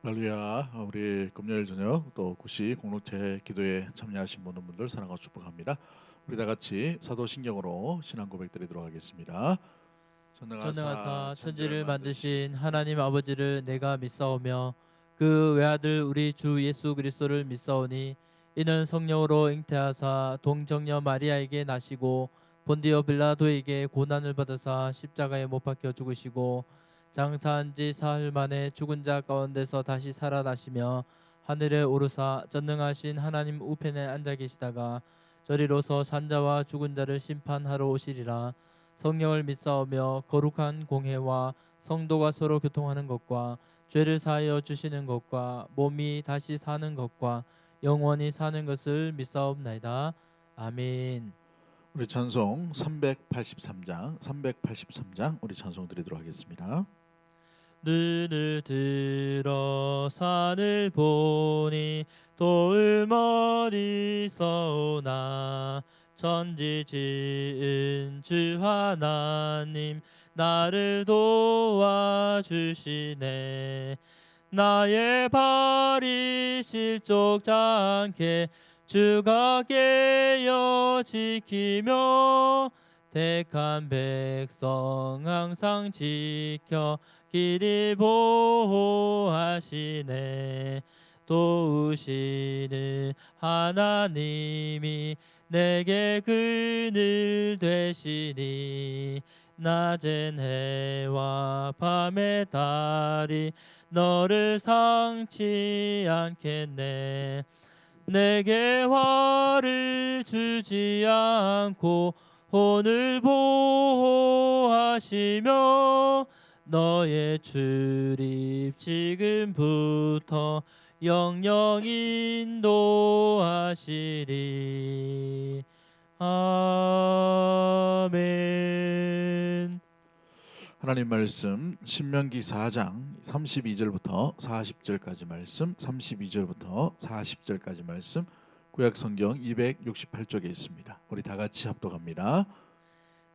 할렐루야. 우리 금요일 저녁 또 9시 공동체 기도에 참여하신 모든 분들 사랑과 축복합니다. 우리 다 같이 사도신경으로 신앙 고백 드리도록 하겠습니다. 전능하사 전능하사 천지를 천지를 만드신 만드신 하나님 아버지를 내가 믿사오며 그 외아들 우리 주 예수 그리스도를 믿사오니 이는 성령으로 잉태하사 동정녀 마리아에게 나시고 본디오 빌라도에게 고난을 받으사 십자가에 못 박혀 죽으시고 장사한 지 사흘 만에 죽은 자 가운데서 다시 살아나시며 하늘에 오르사 전능하신 하나님 우편에 앉아 계시다가 저리로서 산자와 죽은 자를 심판하러 오시리라. 성령을 믿사오며 거룩한 공회와 성도가 서로 교통하는 것과 죄를 사하여 주시는 것과 몸이 다시 사는 것과 영원히 사는 것을 믿사옵나이다. 아멘. 우리 찬송 383장 우리 찬송 드리도록 하겠습니다. 눈을 들어 산을 보니 돌 멀리 서오나 천지 지은 주 하나님 나를 도와주시네. 나의 발이 실족지 않게 주가 깨어 지키며 택한 백성 항상 지켜 길이 보호하시네. 도우시는 하나님이 내게 그늘 되시니 낮엔 해와 밤의 달이 너를 상치 않겠네. 내게 화를 주지 않고 혼을 보호하시며 너의 출입 지금부터 영영 인도하시리. 아멘. 하나님 말씀 신명기 4장 32절부터 40절까지 말씀, 32절부터 40절까지 말씀, 구약 성경 268쪽에 있습니다. 우리 다 같이 합독합니다.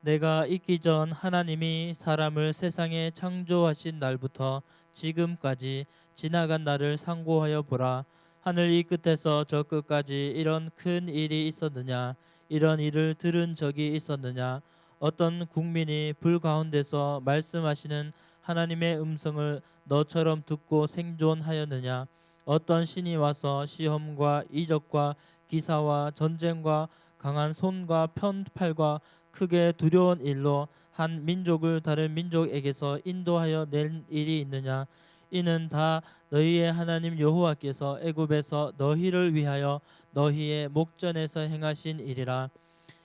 내가 있기 전 하나님이 사람을 세상에 창조하신 날부터 지금까지 지나간 날을 상고하여 보라. 하늘 이 끝에서 저 끝까지 이런 큰 일이 있었느냐? 이런 일을 들은 적이 있었느냐? 어떤 국민이 불 가운데서 말씀하시는 하나님의 음성을 너처럼 듣고 생존하였느냐? 어떤 신이 와서 시험과 이적과 기사와 전쟁과 강한 손과 편팔과 크게 두려운 일로 한 민족을 다른 민족에게서 인도하여 낸 일이 있느냐? 이는 다 너희의 하나님 여호와께서 애굽에서 너희를 위하여 너희의 목전에서 행하신 일이라.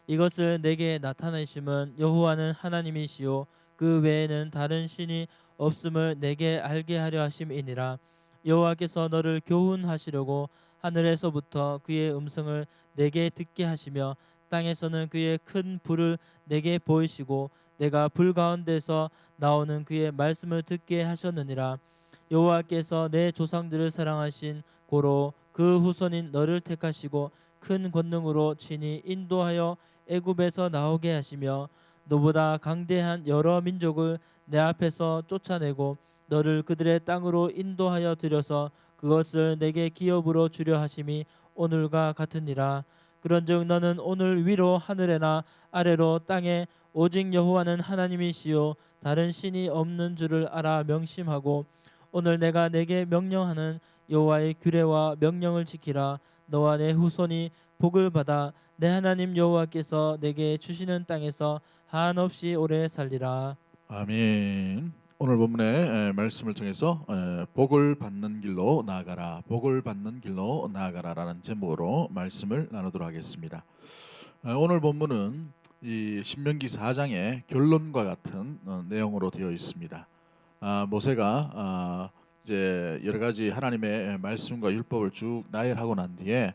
이것을 내게 나타내심은 여호와는 하나님이시요 그 외에는 다른 신이 없음을 내게 알게 하려 하심이니라. 여호와께서 너를 교훈하시려고 하늘에서부터 그의 음성을 내게 듣게 하시며 땅에서는 그의 큰 불을 내게 보이시고 내가 불 가운데서 나오는 그의 말씀을 듣게 하셨느니라. 여호와께서 내 조상들을 사랑하신 고로 그 후손인 너를 택하시고 큰 권능으로 친히 인도하여 애굽에서 나오게 하시며 너보다 강대한 여러 민족을 내 앞에서 쫓아내고 너를 그들의 땅으로 인도하여 들여서 그것을 내게 기업으로 주려 하심이 오늘과 같으니라. 그런즉 너는 오늘 위로 하늘에나 아래로 땅에 오직 여호와는 하나님이시요 다른 신이 없는 줄을 알아 명심하고 오늘 내가 내게 명령하는 여호와의 규례와 명령을 지키라. 너와 내 후손이 복을 받아 내 하나님 여호와께서 내게 주시는 땅에서 한없이 오래 살리라. 아멘. 오늘 본문의 말씀을 통해서 복을 받는 길로 나아가라, 복을 받는 길로 나아가라라는 제목으로 말씀을 나누도록 하겠습니다. 오늘 본문은 이 신명기 4장의 결론과 같은 내용으로 되어 있습니다. 모세가 이제 여러 가지 하나님의 말씀과 율법을 쭉 나열하고 난 뒤에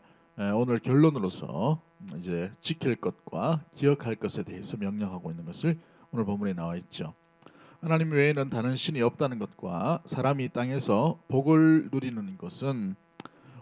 오늘 결론으로서 이제 지킬 것과 기억할 것에 대해서 명령하고 있는 것을 오늘 본문에 나와 있죠. 하나님 외에는 다른 신이 없다는 것과 사람이 땅에서 복을 누리는 것은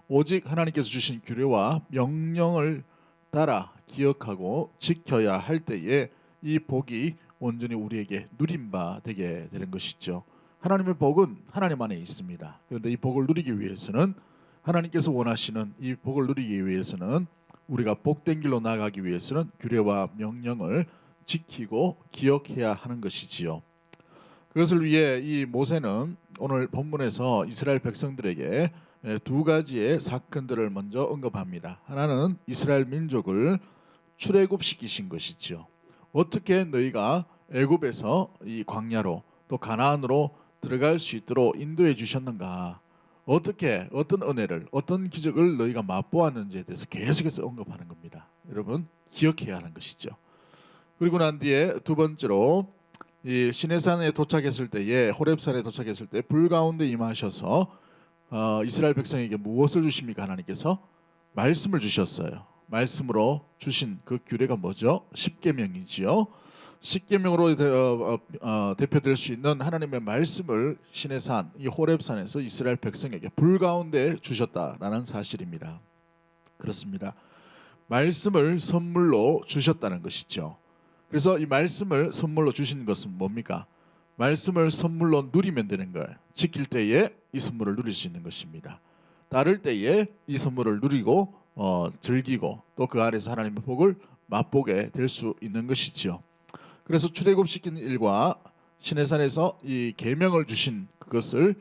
오직 하나님께서 주신 규례와 명령을 따라 기억하고 지켜야 할 때에 이 복이 온전히 우리에게 누린 바 되게 되는 것이죠. 하나님의 복은 하나님 안에 있습니다. 그런데 이 복을 누리기 위해서는 하나님께서 원하시는 이 복을 누리기 위해서는 우리가 복된 길로 나아가기 위해서는 규례와 명령을 지키고 기억해야 하는 것이지요. 그것을 위해 이 모세는 오늘 본문에서 이스라엘 백성들에게 두 가지의 사건들을 먼저 언급합니다. 하나는 이스라엘 민족을 출애굽시키신 것이죠. 어떻게 너희가 애굽에서 이 광야로 또 가나안으로 들어갈 수 있도록 인도해 주셨는가? 어떻게 어떤 은혜를 어떤 기적을 너희가 맛보았는지에 대해서 계속해서 언급하는 겁니다. 여러분 기억해야 하는 것이죠. 그리고 난 뒤에 두 번째로 이 시내산에 도착했을 때에 호렙산에 도착했을 때 불 가운데 임하셔서 이스라엘 백성에게 무엇을 주십니까? 하나님께서 말씀을 주셨어요. 말씀으로 주신 그 규례가 뭐죠? 십계명이지요. 십계명으로 대표될 수 있는 하나님의 말씀을 시내산 이 호렙산에서 이스라엘 백성에게 불 가운데 주셨다라는 사실입니다. 그렇습니다. 말씀을 선물로 주셨다는 것이죠. 그래서 이 말씀을 선물로 주신 것은 뭡니까? 말씀을 선물로 누리면 되는 거예요. 지킬 때에 이 선물을 누릴 수 있는 것입니다. 따를 때에 이 선물을 누리고 즐기고 또 그 안에서 하나님의 복을 맛보게 될 수 있는 것이지요. 그래서 출애굽시킨 일과 시내산에서 이 계명을 주신 그것을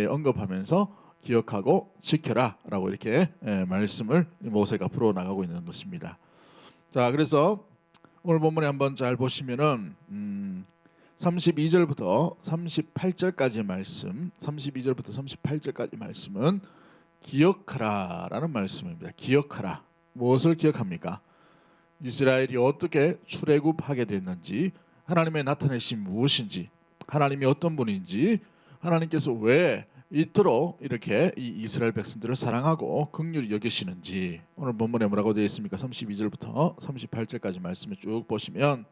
언급하면서 기억하고 지켜라라고 이렇게 말씀을 모세가 풀어 나가고 있는 것입니다. 자, 그래서 오늘 본문에 한번 잘 보시면은 32절부터 38절까지 말씀, 32절부터 38절까지 말씀은 기억하라라는 말씀입니다. 기억하라. 무엇을 기억합니까? 이스라엘이 어떻게 출애굽하게 됐는지, 하나님의 나타내심 무엇인지, 하나님이 어떤 분인지, 하나님께서 왜 이토록 이렇게 이 이스라엘 백성들을 사랑하고 긍휼히 여기시는지 오늘 본문에 뭐라고 되어 있습니까? 32절부터 38절까지 말씀을 쭉 보시면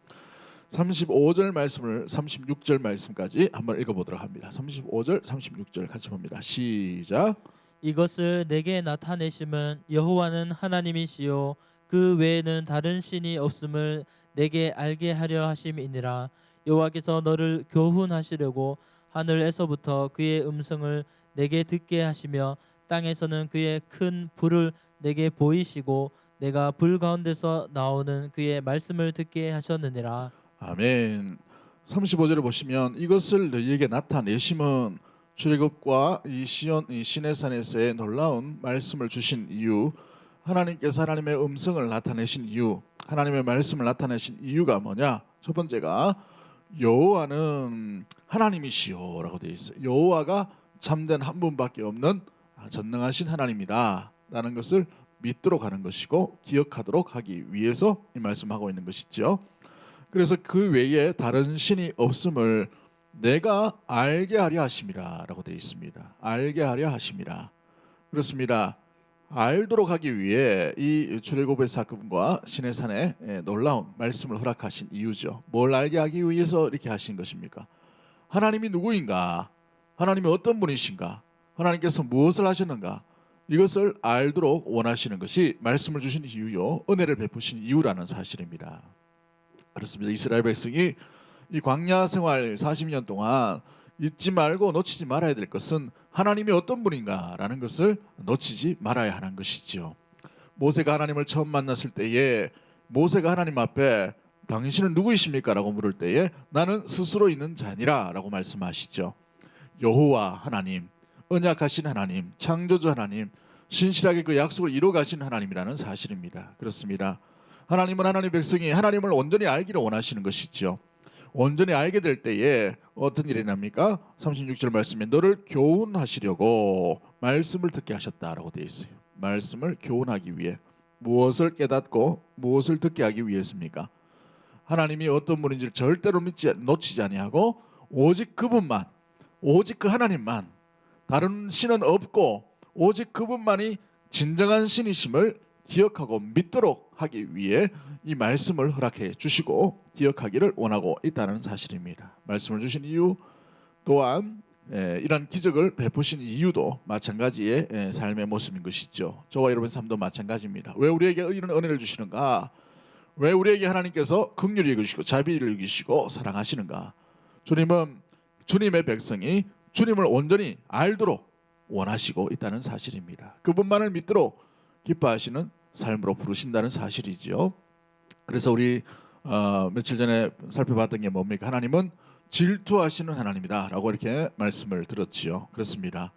35절 말씀을 36절 말씀까지 한번 읽어보도록 합니다. 35절, 36절 같이 봅니다. 시작. 이것을 내게 나타내심은 여호와는 하나님이시요 그 외에는 다른 신이 없음을 내게 알게 하려 하심이니라. 여호와께서 너를 교훈하시려고 하늘에서부터 그의 음성을 내게 듣게 하시며 땅에서는 그의 큰 불을 내게 보이시고 내가 불 가운데서 나오는 그의 말씀을 듣게 하셨느니라. 아멘. 35절을 보시면 이것을 너희에게 나타내심은 출애굽과 이 시온 이 시내산에서의 놀라운 말씀을 주신 이유, 하나님께서 하나님의 음성을 나타내신 이유, 하나님의 말씀을 나타내신 이유가 뭐냐? 첫 번째가 여호와는 하나님이시오라고 되어 있어요. 여호와가 참된 한 분밖에 없는 전능하신 하나님이다라는 것을 믿도록 하는 것이고 기억하도록 하기 위해서 이 말씀하고 있는 것이죠. 그래서 그 외에 다른 신이 없음을 내가 알게 하려 하심이라라고 되어 있습니다. 알게 하려 하심이라. 그렇습니다. 알도록 하기 위해 이 출애굽의 사건과 시내산의 놀라운 말씀을 허락하신 이유죠. 뭘 알게 하기 위해서 이렇게 하신 것입니까? 하나님이 누구인가? 하나님이 어떤 분이신가? 하나님께서 무엇을 하셨는가? 이것을 알도록 원하시는 것이 말씀을 주신 이유요, 은혜를 베푸신 이유라는 사실입니다. 그렇습니다. 이스라엘 백성이 이 광야 생활 40년 동안 잊지 말고 놓치지 말아야 될 것은 하나님이 어떤 분인가라는 것을 놓치지 말아야 하는 것이죠. 모세가 하나님을 처음 만났을 때에 모세가 하나님 앞에 당신은 누구이십니까? 라고 물을 때에 나는 스스로 있는 자니라 라고 말씀하시죠. 여호와 하나님, 언약하신 하나님, 창조주 하나님, 신실하게 그 약속을 이루어 가신 하나님이라는 사실입니다. 그렇습니다. 하나님은 하나님 백성이 하나님을 온전히 알기를 원하시는 것이죠. 온전히 알게 될 때에 어떤 일이 납니까? 36절 말씀에 너를 교훈하시려고 말씀을 듣게 하셨다라고 되어 있어요. 말씀을 교훈하기 위해 무엇을 깨닫고 무엇을 듣게 하기 위해서입니까? 하나님이 어떤 분인지를 절대로 놓치지 아니하고 오직 그분만, 오직 그 하나님만, 다른 신은 없고 오직 그분만이 진정한 신이심을 기억하고 믿도록 하기 위해 이 말씀을 허락해 주시고 기억하기를 원하고 있다는 사실입니다. 말씀을 주신 이유 또한 이런 기적을 베푸신 이유도 마찬가지의 삶의 모습인 것이죠. 저와 여러분 삶도 마찬가지입니다. 왜 우리에게 이런 은혜를 주시는가? 왜 우리에게 하나님께서 긍휼히 여기시고 자비를 여기시고 사랑하시는가? 주님은 주님의 백성이 주님을 온전히 알도록 원하시고 있다는 사실입니다. 그분만을 믿도록 기뻐하시는 삶으로 부르신다는 사실이죠. 그래서 우리 며칠 전에 살펴봤던 게 뭡니까? 하나님은 질투하시는 하나님이다라고 이렇게 말씀을 들었지요. 그렇습니다.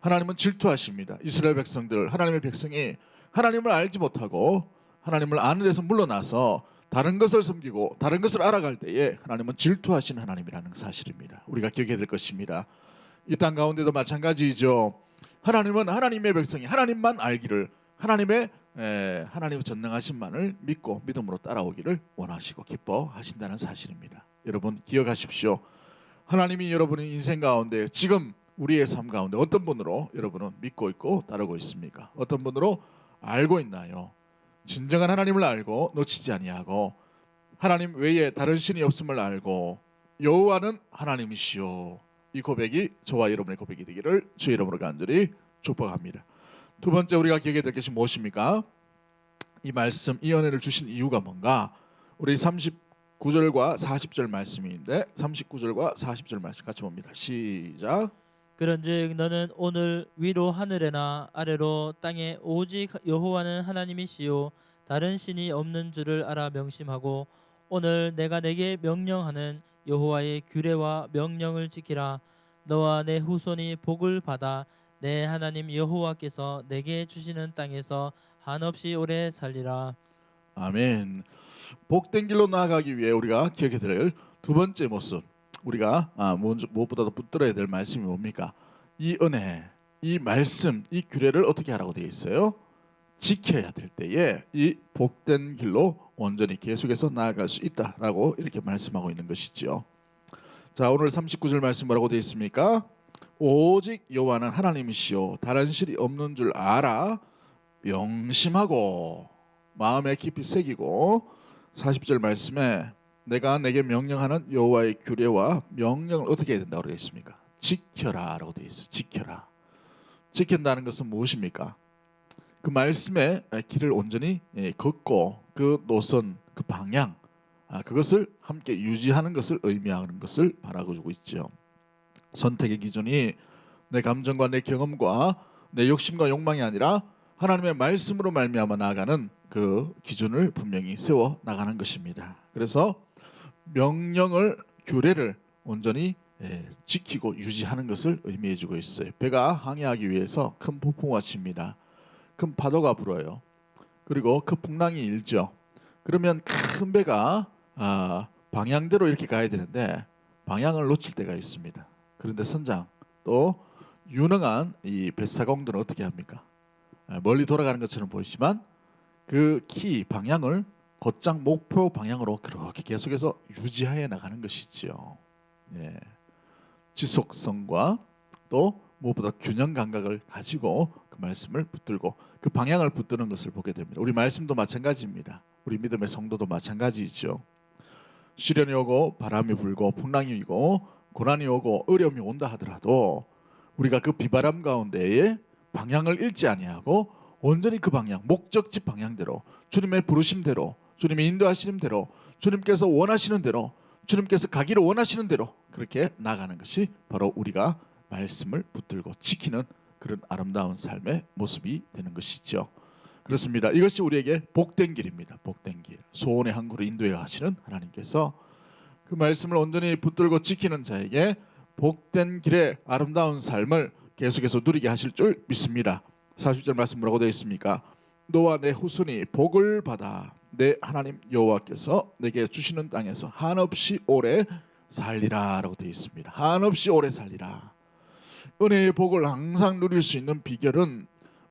하나님은 질투하십니다. 이스라엘 백성들, 하나님의 백성이 하나님을 알지 못하고 하나님을 아는 데서 물러나서 다른 것을 섬기고 다른 것을 알아갈 때에 하나님은 질투하시는 하나님이라는 사실입니다. 우리가 기억해야 될 것입니다. 이 땅 가운데도 마찬가지죠. 하나님은 하나님의 백성이 하나님만 알기를, 하나님의 전능하신만을 믿고 믿음으로 따라오기를 원하시고 기뻐하신다는 사실입니다. 여러분 기억하십시오. 하나님이 여러분의 인생 가운데 지금 우리의 삶 가운데 어떤 분으로 여러분은 믿고 있고 따르고 있습니까? 어떤 분으로 알고 있나요? 진정한 하나님을 알고 놓치지 아니하고 하나님 외에 다른 신이 없음을 알고 여호와는 하나님이시오. 이 고백이 저와 여러분의 고백이 되기를 주의 이름으로 간절히 축복합니다. 두 번째 우리가 기억해야 될 것이 무엇입니까? 이 말씀, 이 은혜를 주신 이유가 뭔가? 우리 39절과 40절 말씀인데 39절과 40절 말씀 같이 봅니다. 시작. 그런즉 너는 오늘 위로 하늘에나 아래로 땅에 오직 여호와는 하나님이시요 다른 신이 없는 줄을 알아 명심하고 오늘 내가 내게 명령하는 여호와의 규례와 명령을 지키라. 너와 내 후손이 복을 받아 내 하나님 여호와께서 내게 주시는 땅에서 한없이 오래 살리라. 아멘. 복된 길로 나아가기 위해 우리가 기억해야 될 두 번째 모습, 우리가 무엇보다도 붙들어야 될 말씀이 뭡니까? 이 은혜, 이 말씀, 이 규례를 어떻게 하라고 되어 있어요? 지켜야 될 때에 이 복된 길로 온전히 계속해서 나아갈 수 있다라고 이렇게 말씀하고 있는 것이죠. 자, 오늘 39절 말씀 뭐라고 되어 있습니까? 오직 여호와는 하나님이시요 다른 신이 없는 줄 알아 명심하고 마음에 깊이 새기고 40절 말씀에 내가 내게 명령하는 여호와의 규례와 명령을 어떻게 해야 된다고 되어 있습니까? 지켜라라고 되어 있어요. 지켜라. 지킨다는 것은 무엇입니까? 그 말씀의 길을 온전히 걷고 그 노선, 그 방향, 그것을 함께 유지하는 것을 의미하는 것을 바라고 있죠. 선택의 기준이 내 감정과 내 경험과 내 욕심과 욕망이 아니라 하나님의 말씀으로 말미암아 나아가는 그 기준을 분명히 세워 나가는 것입니다. 그래서 명령을, 규례를 온전히 지키고 유지하는 것을 의미해주고 있어요. 배가 항해하기 위해서 큰 폭풍우가 칩니다. 큰 파도가 불어요. 그리고 그 풍랑이 일죠. 그러면 큰 배가 방향대로 이렇게 가야 되는데 방향을 놓칠 때가 있습니다. 그런데 선장 또 유능한 이 뱃사공들은 어떻게 합니까? 멀리 돌아가는 것처럼 보이지만 그 키 방향을 곧장 목표 방향으로 그렇게 계속해서 유지하여 나가는 것이죠. 예. 지속성과 또 무엇보다 균형 감각을 가지고 그 말씀을 붙들고 그 방향을 붙드는 것을 보게 됩니다. 우리 말씀도 마찬가지입니다. 우리 믿음의 성도도 마찬가지죠. 시련이 오고 바람이 불고 풍랑이 오고 고난이 오고 어려움이 온다 하더라도 우리가 그 비바람 가운데에 방향을 잃지 아니하고 온전히 그 방향, 목적지 방향대로 주님의 부르심대로 주님의 인도하시는 대로 주님께서 원하시는 대로 주님께서 가기를 원하시는 대로 그렇게 나가는 것이 바로 우리가 말씀을 붙들고 지키는 그런 아름다운 삶의 모습이 되는 것이죠. 그렇습니다. 이것이 우리에게 복된 길입니다. 복된 길. 소원의 항구로 인도해 가시는 하나님께서 그 말씀을 온전히 붙들고 지키는 자에게 복된 길의 아름다운 삶을 계속해서 누리게 하실 줄 믿습니다. 40절 말씀 뭐라고 되어 있습니까? 너와 내 후손이 복을 받아 내 하나님 여호와께서 내게 주시는 땅에서 한없이 오래 살리라 라고 되어 있습니다. 한없이 오래 살리라. 은혜의 복을 항상 누릴 수 있는 비결은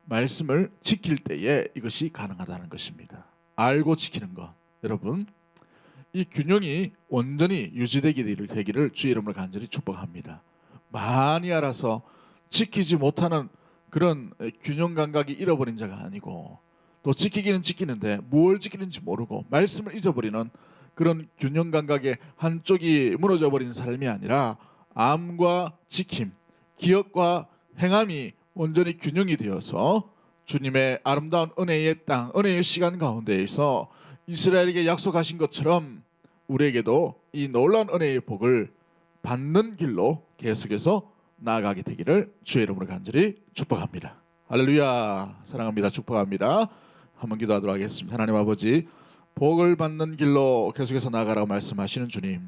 말씀을 지킬 때에 이것이 가능하다는 것입니다. 알고 지키는 것. 여러분 이 균형이 온전히 유지되기를 주의 이름으로 간절히 축복합니다. 많이 알아서 지키지 못하는 그런 균형 감각이 잃어버린 자가 아니고 또 지키기는 지키는데 뭘 지키는지 모르고 말씀을 잊어버리는 그런 균형 감각의 한쪽이 무너져 버린 삶이 아니라 암과 지킴, 기억과 행함이 온전히 균형이 되어서 주님의 아름다운 은혜의 땅, 은혜의 시간 가운데에서 이스라엘에게 약속하신 것처럼 우리에게도 이 놀라운 은혜의 복을 받는 길로 계속해서 나아가게 되기를 주의 이름으로 간절히 축복합니다. 할렐루야. 사랑합니다. 축복합니다. 한번 기도하도록 하겠습니다. 하나님 아버지, 복을 받는 길로 계속해서 나아가라고 말씀하시는 주님,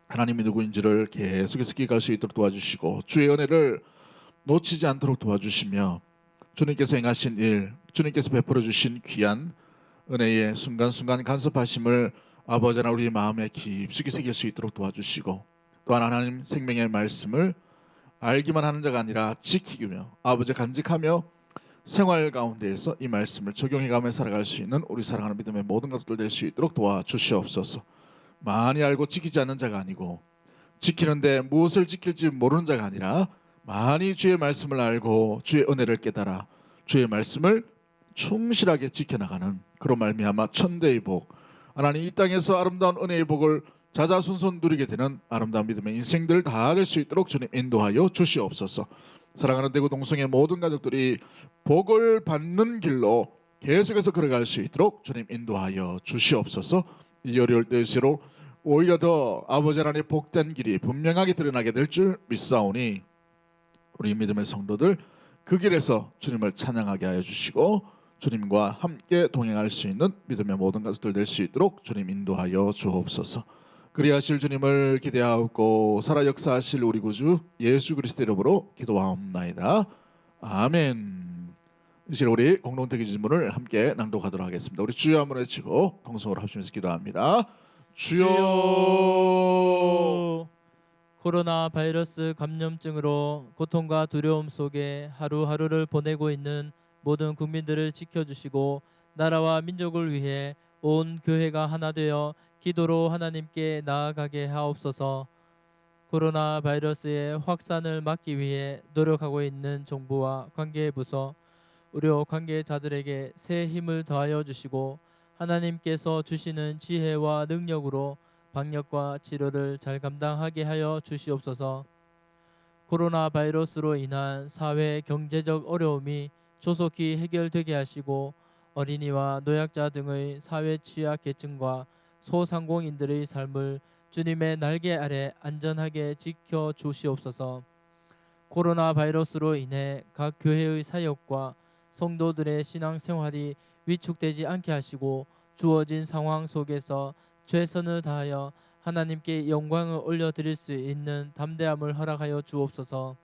하나님이 누구인지를 계속해서 기억할 수 있도록 도와주시고 주의 은혜를 놓치지 않도록 도와주시며 주님께서 행하신 일, 주님께서 베풀어 주신 귀한 은혜의 순간순간 간섭하심을 아버지 하나 우리 마음에 깊숙이 새길 수 있도록 도와주시고, 또한 하나님 생명의 말씀을 알기만 하는 자가 아니라 지키며 아버지 간직하며 생활 가운데에서 이 말씀을 적용해가며 살아갈 수 있는 우리 사랑하는 믿음의 모든 것들 될 수 있도록 도와주시옵소서. 많이 알고 지키지 않는 자가 아니고 지키는데 무엇을 지킬지 모르는 자가 아니라 많이 주의 말씀을 알고 주의 은혜를 깨달아 주의 말씀을 충실하게 지켜나가는 그런 말미암아 천대의 복, 하나님 이 땅에서 아름다운 은혜의 복을 자자손손 누리게 되는 아름다운 믿음의 인생들 다 될 수 있도록 주님 인도하여 주시옵소서. 사랑하는 대구 동성의 모든 가족들이 복을 받는 길로 계속해서 걸어갈 수 있도록 주님 인도하여 주시옵소서. 이 어려울 때일수록 오히려 더 아버지 하나님의 복된 길이 분명하게 드러나게 될 줄 믿사오니 우리 믿음의 성도들 그 길에서 주님을 찬양하게 하여 주시고 주님과 함께 동행할 수 있는 믿음의 모든 가족들 될 수 있도록 주님 인도하여 주옵소서. 그리하실 주님을 기대하고 살아 역사하실 우리 구주 예수 그리스도 이름으로 기도하옵나이다. 아멘. 이제 우리 공동체 기도문을 함께 낭독하도록 하겠습니다. 우리 주여 한번 외치고 통성으로 합치면서 기도합니다. 주여. 코로나 바이러스 감염증으로 고통과 두려움 속에 하루하루를 보내고 있는 모든 국민들을 지켜주시고 나라와 민족을 위해 온 교회가 하나 되어 기도로 하나님께 나아가게 하옵소서. 코로나 바이러스의 확산을 막기 위해 노력하고 있는 정부와 관계부서, 의료 관계자들에게 새 힘을 더하여 주시고 하나님께서 주시는 지혜와 능력으로 방역과 치료를 잘 감당하게 하여 주시옵소서. 코로나 바이러스로 인한 사회 경제적 어려움이 조속히 해결되게 하시고 어린이와 노약자 등의 사회 취약 계층과 소상공인들의 삶을 주님의 날개 아래 안전하게 지켜 주시옵소서. 코로나 바이러스로 인해 각 교회의 사역과 성도들의 신앙생활이 위축되지 않게 하시고 주어진 상황 속에서 최선을 다하여 하나님께 영광을 올려드릴 수 있는 담대함을 허락하여 주옵소서.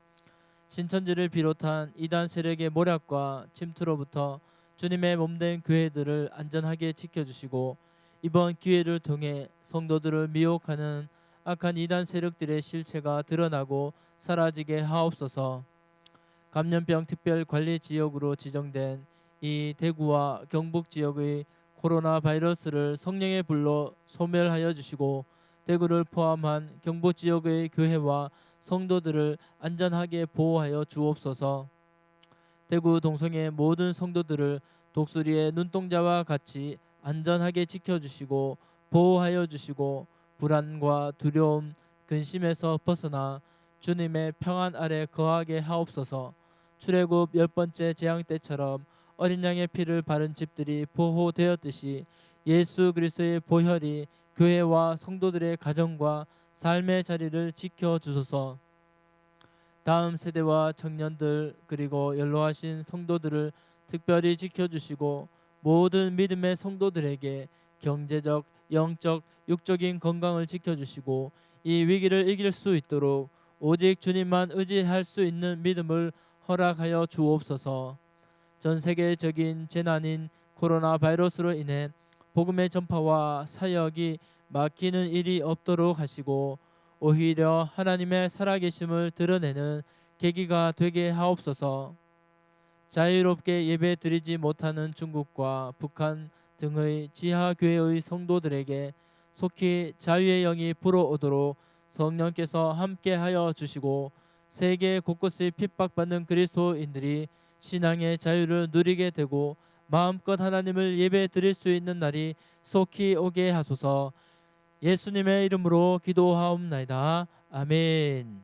신천지를 비롯한 이단 세력의 모략과 침투로부터 주님의 몸된 교회들을 안전하게 지켜주시고 이번 기회를 통해 성도들을 미혹하는 악한 이단 세력들의 실체가 드러나고 사라지게 하옵소서. 감염병 특별관리지역으로 지정된 이 대구와 경북 지역의 코로나 바이러스를 성령의 불로 소멸하여 주시고 대구를 포함한 경북 지역의 교회와 성도들을 안전하게 보호하여 주옵소서. 대구 동성의 모든 성도들을 독수리의 눈동자와 같이 안전하게 지켜주시고 보호하여 주시고 불안과 두려움, 근심에서 벗어나 주님의 평안 아래 거하게 하옵소서. 출애굽 10번째 재앙 때처럼 어린 양의 피를 바른 집들이 보호되었듯이 예수 그리스도의 보혈이 교회와 성도들의 가정과 삶의 자리를 지켜주소서. 다음 세대와 청년들 그리고 연로하신 성도들을 특별히 지켜주시고 모든 믿음의 성도들에게 경제적, 영적, 육적인 건강을 지켜주시고 이 위기를 이길 수 있도록 오직 주님만 의지할 수 있는 믿음을 허락하여 주옵소서. 전 세계적인 재난인 코로나 바이러스로 인해 복음의 전파와 사역이 막히는 일이 없도록 하시고 오히려 하나님의 살아계심을 드러내는 계기가 되게 하옵소서. 자유롭게 예배 드리지 못하는 중국과 북한 등의 지하교회의 성도들에게 속히 자유의 영이 불어오도록 성령께서 함께하여 주시고 세계 곳곳의 핍박받는 그리스도인들이 신앙의 자유를 누리게 되고 마음껏 하나님을 예배 드릴 수 있는 날이 속히 오게 하소서. 예수님의 이름으로 기도하옵나이다. 아멘.